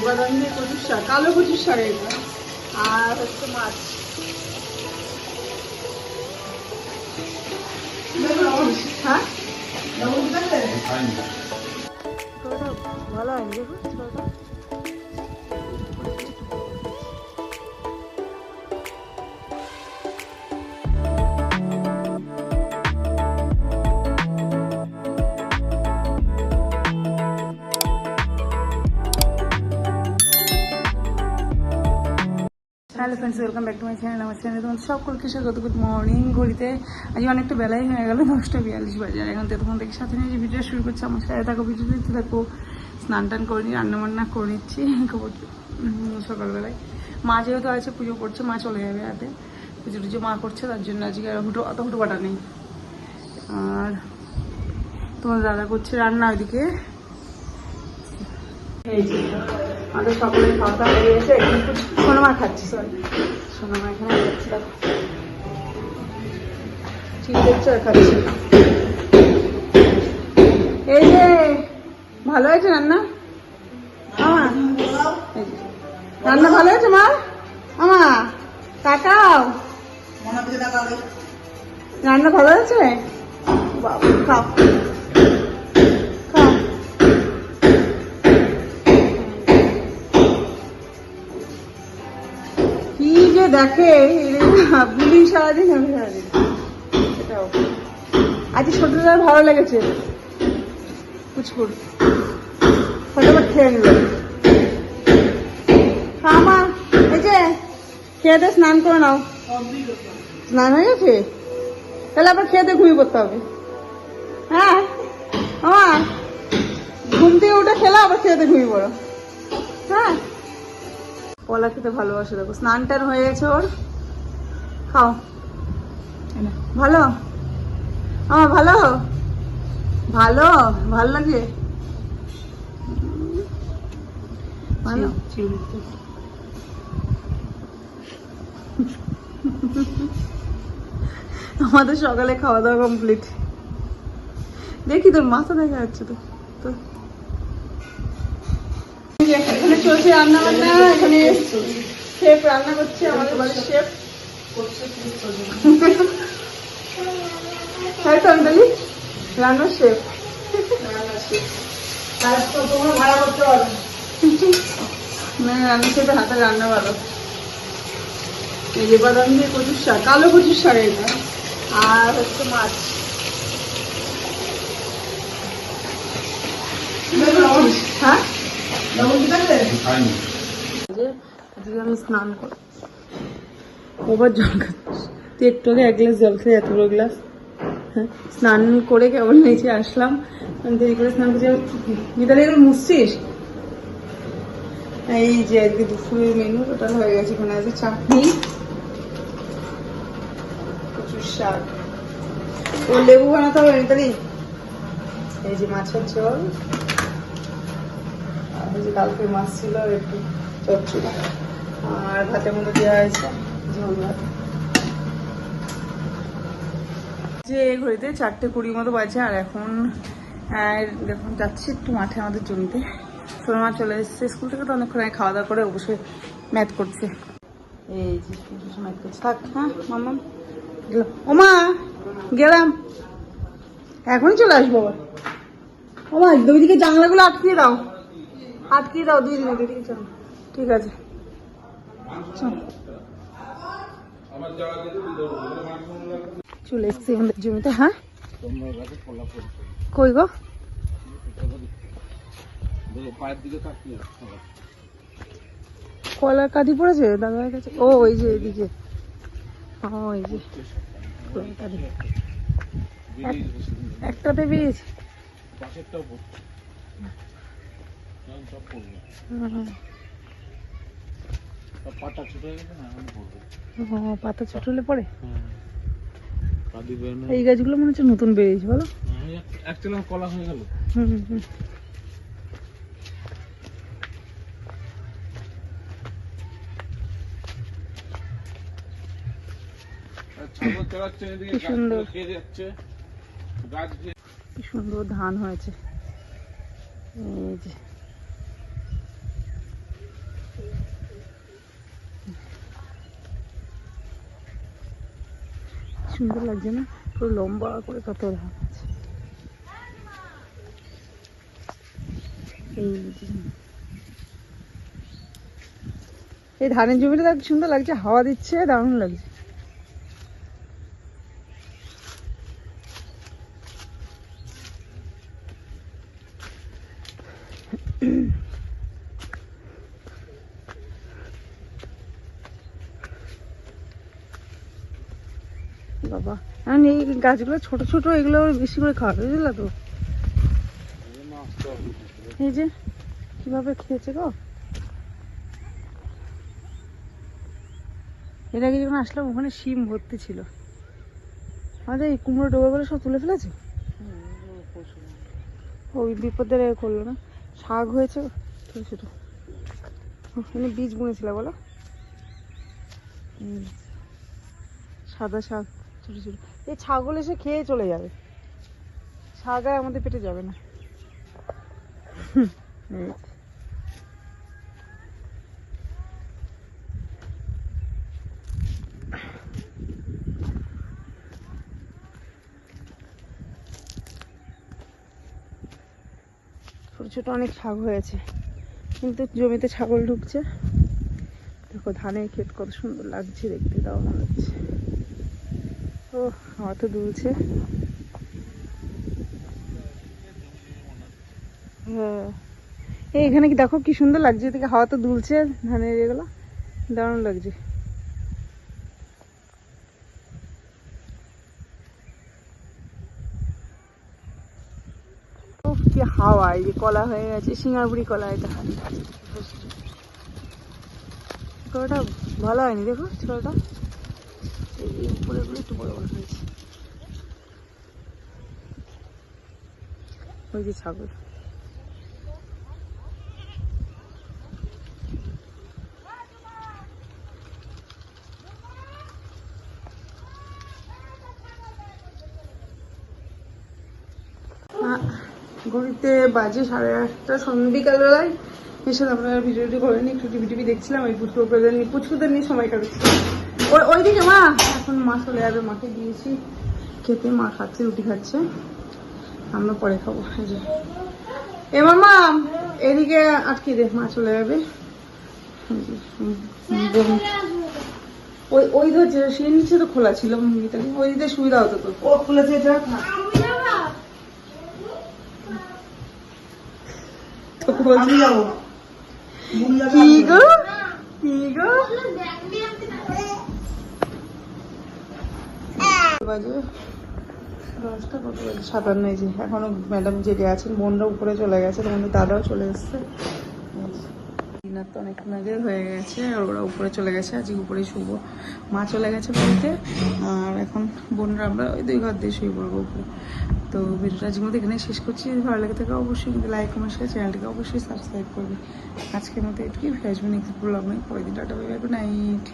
বাদাম দিয়ে কচুর শাক, কালো কচুর শাক এটা, আর হচ্ছে মাছ। হ্যাঁ ভালো হয়নি দেখো। Hello friends, welcome back to my channel. আমার চ্যানেলে তোমার সকলকে স্বাগত। Good morning. ঘড়িতে আজ অনেকটা বেলাই হয়ে গেল, 9:42 বাজে। আর এখন তখন থেকে সাথে নিয়ে যে ভিডিও শুরু করছে, আমার সাথে থাকো, ভিডিও দেখতে থাকো। স্নান টান করে নিই, রান্নাবান্না করে নিচ্ছি সকালবেলায়। মা যেহেতু আছে, পুজো করছে, মা চলে যাবে রাতে, পুজো টুজো মা করছে, তার জন্য আজকে অত হুটোপাটা নেই। আর তোমার দাদা করছে রান্না ওইদিকে। আমাদের সকলের খাওয়া দাওয়া হয়ে গেছে। একটু সোনামা খাচ্ছি, সরি সোনামা এখানে যাচ্ছি, দেখো ঠিক দেখছো খাচ্ছি। এই যে ভালো হয়েছে রান্না, রান্না ভালো হয়েছে মা, আমা তাকাও, রান্না ভালো হয়েছে, বাবু খাও খাও। কি যে দেখে বুলি সারাদিন, আমি সারাদিন এটাও আজ ছোটটা ভালো লেগেছে, কুচকুর ফটাফট খেয়ে নিল। মা এই যে খেয়ে দিয়ে স্নান করে নাও, স্নান হয়ে গেছে, তাহলে আবার খেয়ে দিয়ে ঘুমিয়ে পড়তে হবে। হ্যাঁ আমার ঘুম থেকে উঠে খেলা, আবার খেয়ে দিয়ে ঘুমিয়ে পড়ো। হ্যাঁ কলা খেতে ভালোবাসে, দেখো স্নান টান হয়ে গেছে ওর। খাও, ভালো আমার, ভালো ভালো ভালো লাগে, ভালো। আমাদের সকালে খাওয়া দাওয়া কমপ্লিট। দেখি তোর মাথা দেখা যাচ্ছে তো। এখানে চলছে রান্না বান্না, এখানে শেফ রান্না করছে, আমাদের বাড়ির শেফ। হ্যাঁ সন্তালি রান্নার শেফ, তোমরা ভাড়া করতে পারো না, রান্না শেফের হাতে রান্না ভালো। এই যে বাদাম দিয়ে কচুর শাক, কালো কচুর শাক এটা, আর হচ্ছে মাছ। হ্যাঁ আমি স্নান কর, ওবার জল খাচ্ছি। তুই একটু আগে 1 গ্লাস জল খেয়ে এত বড় গ্লাস। হ্যাঁ স্নান করে কেবল নিচে আসলাম, দেরি করে স্নান করছি। মিতালি এগুলো মুছছিস? এই যে আজকে দুপুরের মেনু টোটাল হয়ে গেছে। এখানে আছে চাটনি, কচুর শাক, ও লেবু বানাতে হবে মিতালি। এই যে মাছের ঝোল, আর এই যে কালকে মাছ ছিল একটু চচ্চড়ি, আর ভাতের মধ্যে দেওয়া হয়েছে ঝোল ভাত। যে ঘড়িতে 4:20 মতো বাজে, আর এখন দেখুন যাচ্ছি একটু মাঠে আমাদের জমিতে। সোনা চলে এসেছে স্কুল থেকে, তো অনেকক্ষণ আগে খাওয়া দাওয়া করে অবশ্যই ম্যাথ করছে। এই যে ম্যাথ করছে, থাক। হ্যাঁ মামা গেলাম, ওমা গেলাম, এখনই চলে আসবো। ওমা 2 দিকে জানলাগুলো আটকিয়ে দাও, 2 দিকে চল। ঠিক আছে চলে এসছি আমাদের জমিতে। হ্যাঁ কই গো, কলার কাঁদি পড়েছে দাদার কাছে। ও ওই যে এদিকে, ওই যে একটাতে বীজ, পাতা ছোট হলে পরে। এই গাছগুলো মনে হচ্ছে নতুন বেরিয়েছে, বলো কলা হয়ে গেল। কি সুন্দর ধান হয়েছে। এই যে সুন্দর লাগছে না, পুরো লম্বা করে কত ধান আছে। এই ধানের জমিটা দেখ সুন্দর লাগছে, হাওয়া দিচ্ছে, দারুণ লাগছে। বাবা এখন এই গাছগুলো ছোট ছোট, এগুলো বেশি করে খাওয়াবে, বুঝলা তো? এই যে কিভাবে খেয়েছে গো। এর আগে যখন আসলাম ওখানে শিম ভর্তি ছিল। আমাদের এই কুমড়ো ডোবাগুলো সব তুলে ফেলেছে, ওই বিপদের করলো না। শাক হয়েছে ছোট ছোট, ওখানে বীজ বুনেছিল বলো, সাদা শাক ছোট ছোট। এই ছাগল এসে খেয়ে চলে যাবে, শাক আর আমাদের পেটে যাবে না। ছোট ছোট অনেক শাক হয়েছে, কিন্তু জমিতে ছাগল ঢুকছে। দেখো ধানের ক্ষেত কত সুন্দর লাগছে দেখতে, দাও মনে হচ্ছে। ও হাওয়া তো দুলছে। হ্যাঁ এখানে কি দেখো কি সুন্দর লাগছে, এদিকে হাওয়া তো দুলছে, ধানের এগুলো দারুণ লাগছে। কি হাওয়া, এই যে কলা হয়ে গেছে, সিঙ্গারপুরি কলা। এটা কলাটা ভালো হয়নি, দেখো ছোটটা, এই উপরে একটু বড় বড় হয়েছে। ওই যে ছাগল, ঘড়িতে বাজে 8:30, বিকালবেলায় এসে আমরা ভিডিওটি করে নিই, একটু টিভি দেখছিলাম, ওই পুচকুদের নিয়ে সময় কাটাচ্ছি। ওইদিকে মা, এখন মা চলে যাবে, মাকে দিয়েছি খেতে, মা খাচ্ছে, রুটি খাচ্ছে, আমরা পরে খাবো। এ মামা এদিকে আটকে দে, মা চলে যাবে। ওই ধরছে, সে নিচে তো খোলা ছিল, ওই দিকে সুবিধা হতো তো। ও খুলেছে এটা, কি গো কি গো বাজে 10টা, কত বাজে 57। এই যে এখনো ম্যাডাম জেগে আছেন, বোনরা উপরে চলে গেছে, তোমাদের দাদাও চলে এসছে। ডিনার তো অনেকক্ষণ আগে হয়ে গেছে, আর ওরা উপরে চলে গেছে, আজকে উপরে শুবো। মা চলে গেছে বলতে, আর এখন বোনরা আমরা ওই 2 ঘর দিয়ে শুয়ে পড়বো উপরে। তো ভিডিওটা আজকের মধ্যে এখানে শেষ করছি। যদি ভালো লাগে থাকে অবশ্যই কিন্তু লাইক কমেন্ট শেয়ার, চ্যানেলটিকে অবশ্যই সাবস্ক্রাইব করবে। আজকের মতো এটুকুই, ফেসবুক নেক্সট ব্লগ নেই, পরের দিন tata, bye bye, good night.